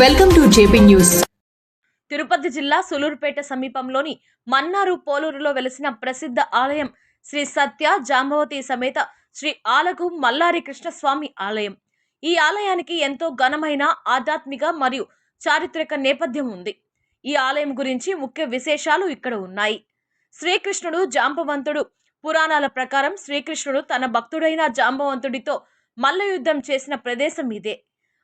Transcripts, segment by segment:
Welcome to JP news. Tirupati జిల్లా సులూరుపేట సమీపంలోని మన్నారు పోలూరులో వెలసిన ప్రసిద్ధ ఆలయం శ్రీ సత్య జాంబవతి సమేత శ్రీ ఆలగు మల్లారి కృష్ణస్వామి ఆలయం. ఈ ఆలయానికి ఎంతో ఘనమైన ఆధ్యాత్మిక మరియు చారిత్రక నేపథ్యం ఉంది. ఈ ఆలయం గురించి ముఖ్య విశేషాలు ఇక్కడ ఉన్నాయి. శ్రీకృష్ణుడు జాంబవంతుడు. పురాణాల ప్రకారం శ్రీకృష్ణుడు తన భక్తుడైన జాంబవంతుడితో మల్ల యుద్ధం చేసిన ప్రదేశం ఇదే.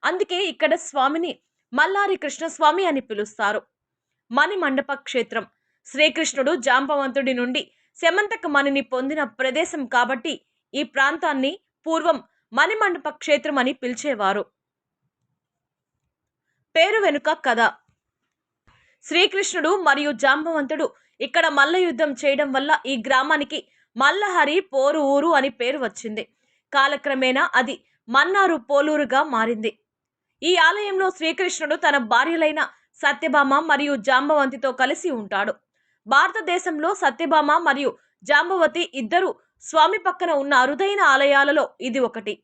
అందుకే ఇక్కడ స్వామిని మల్లారి కృష్ణస్వామి అని పిలుస్తారు. మణిమండప క్షేత్రం శ్రీకృష్ణుడు జాంబవంతుడి నుండి శమంతక మణిని పొందిన ప్రదేశం కాబట్టి ఈ ప్రాంతాన్ని పూర్వం మణిమండప క్షేత్రం అని పిలిచేవారు. పేరు వెనుక కథ. శ్రీకృష్ణుడు మరియు జాంబవంతుడు ఇక్కడ మల్ల యుద్ధం చేయడం వల్ల ఈ గ్రామానికి మల్లహరి పోరు ఊరు అని పేరు వచ్చింది. కాలక్రమేణా అది మన్నారు పోలూరుగా మారింది. ఈ ఆలయంలో శ్రీకృష్ణుడు తన భార్యలైన సత్యభామ మరియు జాంబవంతితో కలిసి ఉంటాడు. భారతదేశంలో సత్యభామ మరియు జాంబవతి ఇద్దరు స్వామి పక్కన ఉన్న అరుదైన ఆలయాలలో ఇది ఒకటి.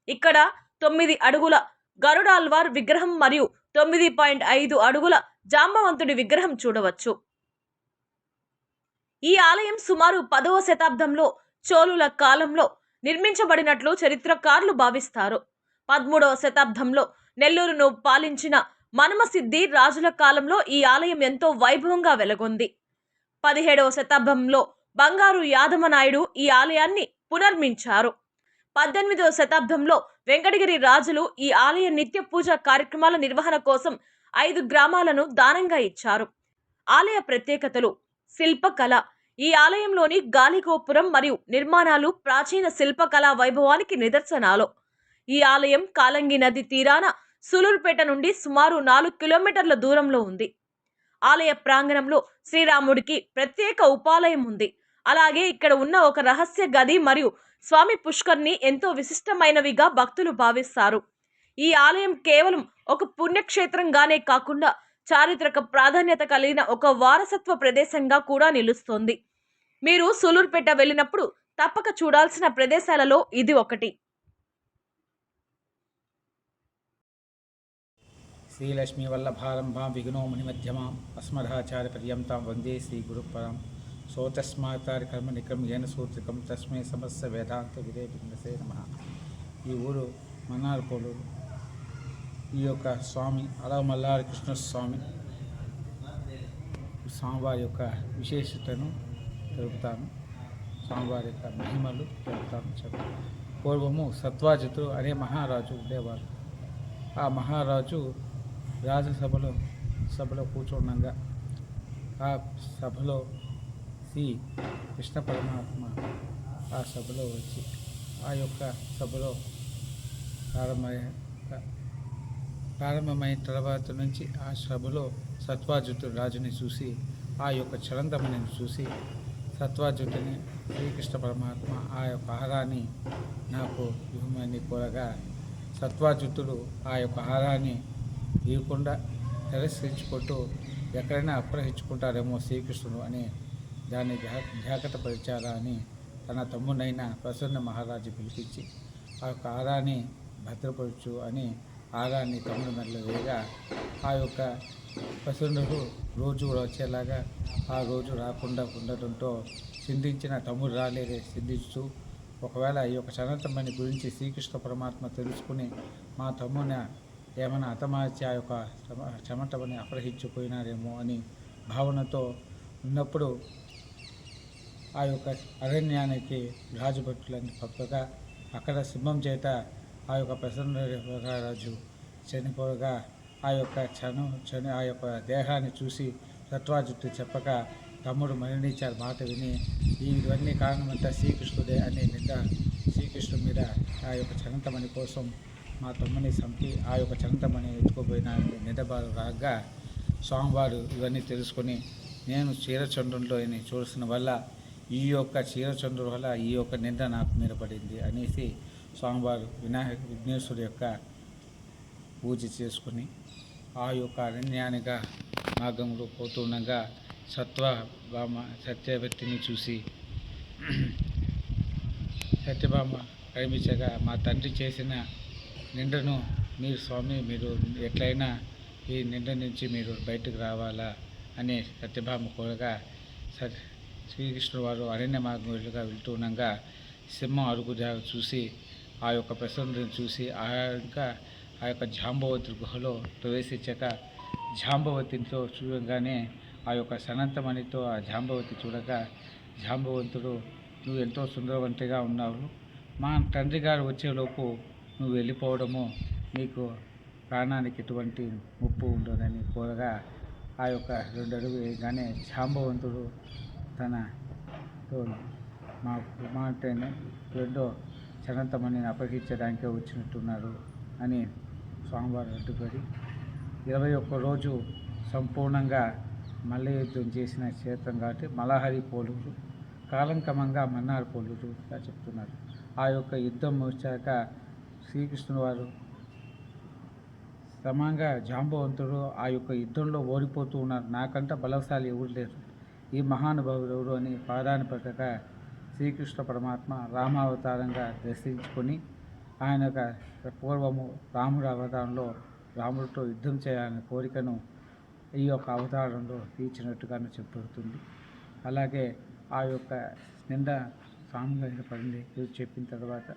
ఇక్కడ 9 అడుగుల గరుడాల్వార్ విగ్రహం మరియు 9.5 అడుగుల జాంబవంతుడి విగ్రహం చూడవచ్చు. ఈ ఆలయం సుమారు 10వ శతాబ్దంలో చోళుల కాలంలో నిర్మించబడినట్లు చరిత్రకారులు భావిస్తారు. 13వ శతాబ్దంలో నెల్లూరును పాలించిన మనమసిద్ధి రాజుల కాలంలో ఈ ఆలయం ఎంతో వైభవంగా వెలగొంది. 17వ శతాబ్దంలో బంగారు యాదమనాయుడు ఈ ఆలయాన్ని పునర్మించారు. 18వ శతాబ్దంలో వెంకటగిరి రాజులు ఈ ఆలయ నిత్య పూజ కార్యక్రమాల నిర్వహణ కోసం 5 గ్రామాలను దానంగా ఇచ్చారు. ఆలయ ప్రత్యేకతలు. శిల్పకళ. ఈ ఆలయంలోని గాలిగోపురం మరియు నిర్మాణాలు ప్రాచీన శిల్పకళా వైభవానికి నిదర్శనాలు. ఈ ఆలయం కాలంగి నది తీరాన సులూరుపేట నుండి సుమారు 4 కిలోమీటర్ల దూరంలో ఉంది. ఆలయ ప్రాంగణంలో శ్రీరాముడికి ప్రత్యేక ఉపాలయం ఉంది. అలాగే ఇక్కడ ఉన్న ఒక రహస్య గది మరియు స్వామి పుష్కర్ని ఎంతో విశిష్టమైనవిగా భక్తులు భావిస్తారు. ఈ ఆలయం కేవలం ఒక పుణ్యక్షేత్రంగానే కాకుండా చారిత్రక ప్రాధాన్యత కలిగిన ఒక వారసత్వ ప్రదేశంగా కూడా నిలుస్తోంది. మీరు సులూరుపేట వెళ్ళినప్పుడు తప్పక చూడాల్సిన ప్రదేశాలలో ఇది ఒకటి. శ్రీలక్ష్మీ వల్లభారంభాం విఘ్నో మణిమధ్యమాం అస్మదాచార్య పర్యంతం వందే శ్రీ గురుపరం సోతస్మాతారి కర్మ నికరం ఏన సూత్రికం తస్మై సమస్త వేదాంత విదే బిందసే నమః. ఈ ఊరు మన్నారు పోలూరు. ఈ యొక్క స్వామి అలా మల్లారి కృష్ణస్వామి స్వామివారి యొక్క విశేషతను తెలుపుతాను. స్వామివారి యొక్క మహిమలు తెలుపుతాను. పూర్వము సత్వాజితుడు అనే మహారాజు ఉండేవారు. ఆ మహారాజు సభలో కూర్చుండగా ఆ సభలో శ్రీ కృష్ణ పరమాత్మ ఆ సభలో వచ్చి ఆ యొక్క సభలో ప్రారంభమైన తర్వాత నుంచి ఆ సభలో సత్వాజితుడు రాజుని చూసి ఆ యొక్క చరందమణిని చూసి సత్వాజితుని శ్రీకృష్ణ పరమాత్మ ఆ యొక్క ఆహారాన్ని నాకు ఇవ్వమని కోరగా సత్వాజితుడు ఆ యొక్క ఆహారాన్ని ఇవ్వకుండా తిరస్కరించుకుంటూ ఎక్కడైనా అప్రహించుకుంటారేమో శ్రీకృష్ణుడు అని దాన్ని జాగ్రత్త పరిచారా అని తన తమ్ముడైన ప్రసన్న మహారాజు పిలిపించి ఆ యొక్క ఆహారాన్ని భద్రపరచు అని ఆహారాన్ని తమ్ముడు మెడలో వేయగా ఆ యొక్క ప్రసన్నుడు రోజు వచ్చేలాగా ఆ రోజు రాకుండా ఉండటంతో చిందించిన తమ్ముడు రాలేదే చిందిస్తూ ఒకవేళ ఈ యొక్క చరణతమ్మని గురించి శ్రీకృష్ణ పరమాత్మ తెలుసుకుని మా తమ్ముని ఏమైనా హతమార్చి ఆ యొక్క చెమటమని అపహరించిపోయినారేమో అని భావనతో ఉన్నప్పుడు ఆ యొక్క అరణ్యానికి రాజభటులని పంపగా అక్కడ సింహం చేత ఆ యొక్క ప్రసన్నరాజు చనిపోగా ఆ యొక్క ఆ యొక్క దేహాన్ని చూసి సత్వాజిత్తు చెప్పగా తమ్ముడు మరణించారు మాట విని ఇవన్నీ కారణమంతా శ్రీకృష్ణుడే అనే నింద శ్రీకృష్ణుడి మీద ఆ యొక్క చనంతమణి కోసం మా తమ్ముని చంపి ఆ యొక్క చనంతమణి ఎత్తుకుపోయిన నిందబారు రాగా స్వామివారు ఇవన్నీ తెలుసుకొని నేను క్షీరచంద్రుల్లో చూసిన వల్ల ఈ యొక్క క్షీరచంద్రుల వల్ల ఈ యొక్క నింద నాకు మీద పడింది అనేసి స్వామివారు విఘ్నేశ్వరుడు యొక్క పూజ చేసుకుని ఆ యొక్క అరణ్యానిగా మార్గంలో పోతుండగా సత్యవతిని చూసి సత్యభామ కనిపించగా మా తండ్రి చేసిన నిందను మీరు స్వామి మీరు ఎట్లయినా ఈ నింద నుంచి మీరు బయటకు రావాలా అనే సత్యభామ కోరగా శ్రీకృష్ణుడు వారు అరణ్య మార్గంగా వెళ్తూ ఉండగా సింహం అరుగుగా చూసి ఆ యొక్క ప్రసన్నుడిని చూసి ఇంకా ఆ యొక్క జాంబవతి గుహలో ప్రవేశించాక జాంబవతితో చూడగానే ఆ యొక్క సనంతమణితో ఆ జాంబవతి చూడగా జాంబవంతుడు నువ్వు ఎంతో సుందరవంతిగా ఉన్నావు, మా తండ్రి గారు వచ్చేలోపు నువ్వు వెళ్ళిపోవడము నీకు ప్రాణానికి ఎటువంటి ముప్పు ఉండదని కోరగా ఆ యొక్క 2 అడుగులు వేయగానే జాంబవంతుడు తన మా కుమార్తెని రెండో సనంతమణిని అపహరించడానికే వచ్చినట్టున్నారు అని స్వామివారు అడ్డుపడి 21 రోజు సంపూర్ణంగా మల్ల యుద్ధం చేసిన క్షేత్రం కాబట్టి మలహరి పోలూరు, కాలంక్రమంగా మన్నార్ పోలూరుగా చెప్తున్నారు. ఆ యొక్క యుద్ధం వచ్చాక శ్రీకృష్ణుడు వారు క్రమంగా జాంబవంతుడు ఆ యొక్క యుద్ధంలో ఓడిపోతూ ఉన్నారు, నాకంట బలశాలి ఎవరు లేరు, ఈ మహానుభావుడు ఎవరు అని పాదాన్ని పట్టక శ్రీకృష్ణ పరమాత్మ రామావతారంగా దర్శించుకొని ఆయన యొక్క పూర్వము రాముడు అవతారంలో రాముడితో యుద్ధం చేయాలనే కోరికను ఈ యొక్క అవతారంలో తీర్చినట్టుగాను చెప్పబడుతుంది. అలాగే ఆ యొక్క నింద స్వామిగా పడింది చెప్పిన తర్వాత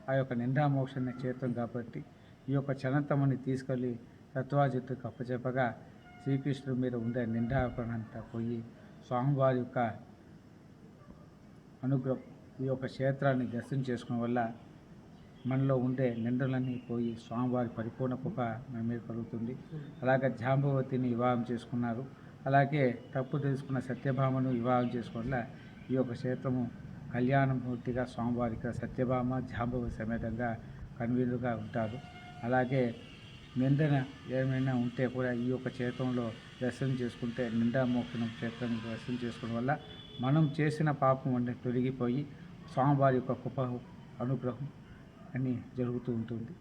ఆ యొక్క నిందామోక్షణ క్షేత్రం కాబట్టి ఈ యొక్క చనంతమని తీసుకెళ్ళి సత్వాజిత్తుకు అప్పచెప్పగా శ్రీకృష్ణుడి మీద ఉండే నిందాపనంతా పోయి స్వామివారి యొక్క అనుగ్రహం ఈ యొక్క క్షేత్రాన్ని దర్శనం చేసుకోవడం వల్ల మనలో ఉండే నిందలన్నీ పోయి స్వామివారి పరిపూర్ణ కృప మన మీద కలుగుతుంది. అలాగే జాంబవతిని వివాహం చేసుకున్నారు. అలాగే తప్పు తెలుసుకున్న సత్యభామను వివాహం చేసుకోవడం వల్ల ఈ యొక్క క్షేత్రము కళ్యాణమూర్తిగా స్వామివారికి సత్యభామ జాంబవతి సమేతంగా కన్వీనుగా ఉంటారు. అలాగే నిందన ఏమైనా ఉంటే కూడా ఈ యొక్క క్షేత్రంలో దర్శనం చేసుకుంటే నిందామోక్షణం క్షేత్రం దర్శనం చేసుకోవడం వల్ల మనం చేసిన పాపం అన్నీ తొలగిపోయి స్వామివారి యొక్క కృప అనుగ్రహం అని జరుగుతూ ఉంటుంది.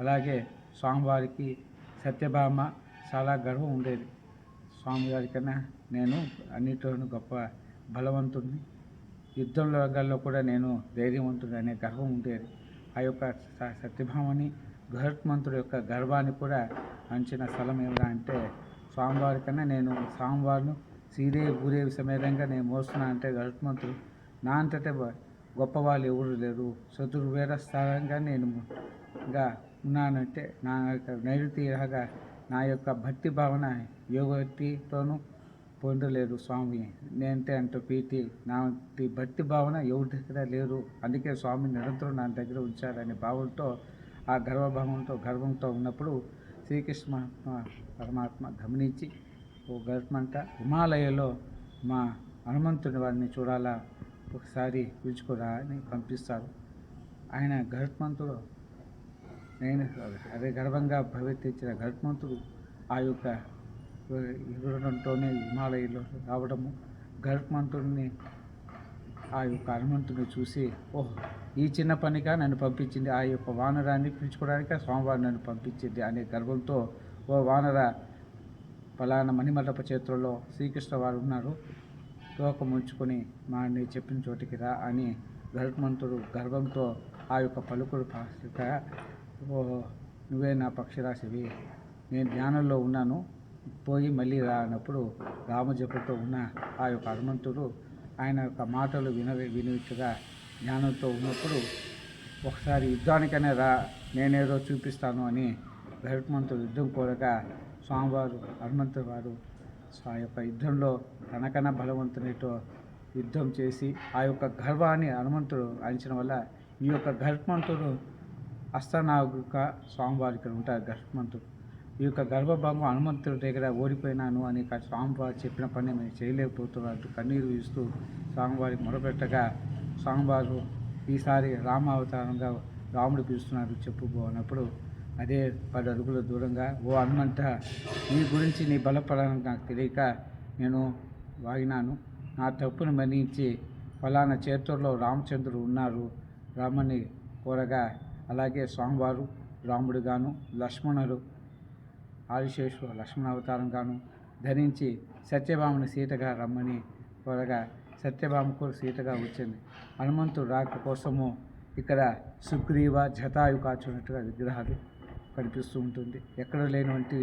అలాగే స్వామివారికి సత్యభామ చాలా గర్వం ఉండేది, స్వామివారి కన్నా నేను అన్నిటిలోనూ గొప్ప బలవంతుడిని, యుద్ధంలో రంగాల్లో కూడా నేను ధైర్యవంతుడు అనే గర్వం ఉండేది. ఆ యొక్క సత్యభామని గరుత్మంతుడి యొక్క గర్వాన్ని కూడా అంచిన స్థలం ఏమిరా అంటే స్వామివారి కన్నా నేను స్వామివారిని శ్రీదేవి భూదేవి సమేతంగా నేను మోస్తున్నా అంటే గరుత్మంతుడు నా అంతటే గొప్పవాళ్ళు ఎవరు లేరు, చతుర్వేద స్థానంగా నేను ఇంకా ఉన్నానంటే నా యొక్క నైరుతిలాగా నా యొక్క భక్తి భావన యోగతితోనూ పొందలేదు స్వామి, నేనంటే అంత ప్రీతి నా భక్తి భావన ఎవరి దగ్గర లేరు, అందుకే స్వామి నిరంతరం నా దగ్గర ఉంచారనే భావంతో ఆ గర్వంతో ఉన్నప్పుడు శ్రీకృష్ణ పరమాత్మ గమనించి ఓ గరుత్మంత హిమాలయంలో మా హనుమంతుని వారిని చూడాలా, ఒకసారి పిలుచుకోరా అని పంపిస్తారు. ఆయన గరుత్మంతుడు నేను అదే గర్వంగా భవిత్యించిన గరుత్మంతుడు ఆ యొక్క ఎగురడంతోనే హిమాలయంలో రావడము, గరుత్మంతుడిని ఆ యొక్క హనుమంతుడిని చూసి ఓహ్ ఈ చిన్న పనిగా నన్ను పంపించింది, ఆ యొక్క వానరాన్ని పిలుచుకోవడానికి స్వామివారు నన్ను పంపించింది అనే గర్వంతో ఓ వానర ఫలానా మణిమండప క్షేత్రంలో శ్రీకృష్ణ వారు ఉన్నారు, తోక ముంచుకొని మా నీ చెప్పిన చోటికి రా అని గరుత్మంతుడు గర్వంతో ఆ యొక్క పలుకుడు ఓ నువ్వే నా పక్షిరాశివి, నేను ధ్యానంలో ఉన్నాను పోయి మళ్ళీ రా అన్నప్పుడు రామజపంతో ఉన్న ఆ యొక్క హనుమంతుడు ఆయన యొక్క మాటలు వినివిట్టుగా జ్ఞానంతో ఉన్నప్పుడు ఒకసారి యుద్ధానికనే రా నేనేదో చూపిస్తాను అని గరుత్మంతుడు యుద్ధం కోరగా స్వామివారు హనుమంతుడు వారు ఆ యొక్క యుద్ధంలో తనకన్నా బలవంతునితో యుద్ధం చేసి ఆ యొక్క గర్వాన్ని హనుమంతుడు అంచడం వల్ల ఈ యొక్క గరుత్మంతుడు అస్తనాగుగా స్వామివారి ఇక్కడ ఉంటారు. గరుత్మంతుడు ఈ యొక్క గర్భభంగం హనుమంతుడి దగ్గర ఓడిపోయినాను అని స్వామివారు చెప్పిన పని నేను చేయలేకపోతున్నట్టు కన్నీరు ఇస్తూ స్వామివారికి మొరపెట్టగా స్వామివారు ఈసారి రామావతారంగా రాముడు పిలుస్తున్నారు చెప్పుకో అన్నప్పుడు అదే 10 అడుగుల దూరంగా ఓ హనుమంత నీ గురించి నీ బలపడాలని నాకు తెలియక నేను వాగినాను, నా తప్పును మన్నించి ఫలానా చేతుల్లో రామచంద్రుడు ఉన్నారు రామని కోరగా అలాగే స్వామివారు రాముడుగాను లక్ష్మణుడు ఆదిశేషు లక్ష్మణ అవతారంగాను ధరించి సత్యభామని సీతగా రమ్మని కోరగా సత్యభామకు సీతగా వచ్చింది. హనుమంతుడు రాక కోసము ఇక్కడ సుగ్రీవ జటాయు కాచున్నట్టుగా విగ్రహాలు కనిపిస్తూ ఉంటుంది. ఎక్కడ లేనివంటి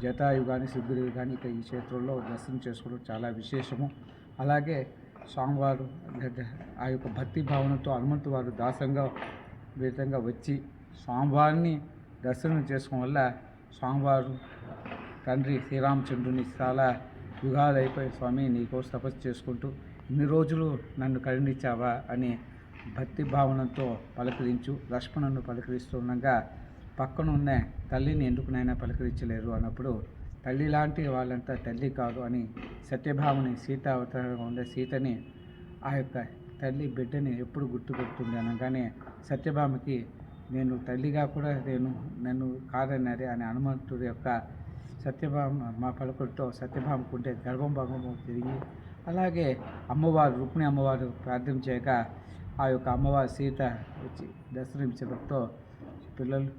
జటాయు కానీ సుగ్రీవుడు కానీ ఇక ఈ క్షేత్రంలో దర్శనం చేసుకోవడం చాలా విశేషము. అలాగే స్వామివారు ఆ యొక్క భక్తి భావనతో హనుమంతు వారు దాసంగా విధంగా వచ్చి స్వామివారిని దర్శనం చేసుకోవడం వల్ల స్వామివారు తండ్రి శ్రీరామచంద్రుని చాలా యుగాలు అయిపోయి స్వామి నీకోసం తపస్సు చేసుకుంటూ ఇన్ని రోజులు నన్ను కరుణించావా అని భక్తి భావనతో పలకరించు లక్ష్మణుని పలకరిస్తుండగా పక్కన ఉన్న తల్లిని ఎందుకునైనా పలకరించలేరు అన్నప్పుడు తల్లి లాంటి వాళ్ళంతా తల్లి కాదు అని సత్యభామని సీత అవతారంగా ఉండే సీతని ఆ యొక్క తల్లి బిడ్డని ఎప్పుడు గుర్తుపెడుతుంది అనగానే సత్యభామకి నేను తల్లిగా కూడా నన్ను కాదన్నది అని హనుమంతుడి యొక్క సత్యభామ మా పలుకులతో సత్యభామకుంటే గర్భం భాగము తిరిగి అలాగే అమ్మవారు రుక్మిణి అమ్మవారు ప్రార్థన చేయక ఆ యొక్క అమ్మవారి సీత వచ్చి దర్శనమించడంతో పిల్లలు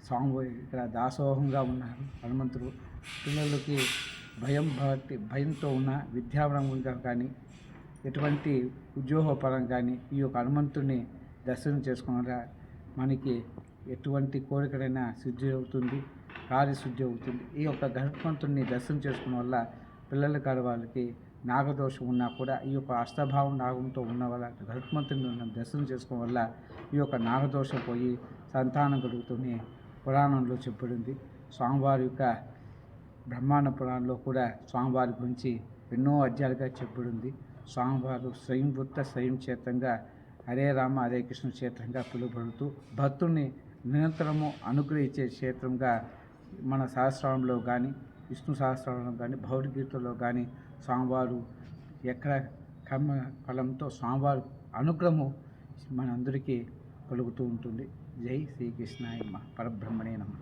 స్వామి ఇక్కడ దాసోహంగా ఉన్నారు హనుమంతుడు. పిల్లలకి భయంతో ఉన్న విద్యాపరంగా కానీ ఎటువంటి ఉద్యోగపరం కానీ ఈ యొక్క హనుమంతుడిని దర్శనం చేసుకోవడం మనకి ఎటువంటి కోరికలైనా శుద్ధి అవుతుంది, కార్యశుద్ధి అవుతుంది. ఈ యొక్క హనుమంతుడిని దర్శనం చేసుకోవడం వల్ల పిల్లల కాడ వాళ్ళకి నాగదోషం ఉన్నా కూడా ఈ యొక్క అష్టభావం నాగంతో ఉన్న వల్ల హనుమంతుడిని దర్శనం చేసుకోవడం వల్ల ఈ యొక్క నాగదోషం పోయి సంతానం కలుగుతుంది పురాణంలో చెప్పబడింది. స్వామివారి యొక్క బ్రహ్మాండ పురాణంలో కూడా స్వామివారి గురించి ఎన్నో అధ్యాయాలుగా చెప్పబడింది. స్వామివారు స్వయంవృత్త స్వయం క్షేత్రంగా హరే రామ హరే కృష్ణ క్షేత్రంగా పిలువబడుతూ భక్తుల్ని నిరంతరము అనుగ్రహించే క్షేత్రంగా మన సహస్రంలో కానీ విష్ణు సహస్రంలో కానీ భగవద్గీతలో కానీ స్వామివారు ఎక్కడ కర్మ ఫలంతో స్వామివారు అనుగ్రహము మనందరికీ కలుగుతూ ఉంటుంది. జై శ్రీకృష్ణాయ నమః. పరబ్రహ్మణే నమః.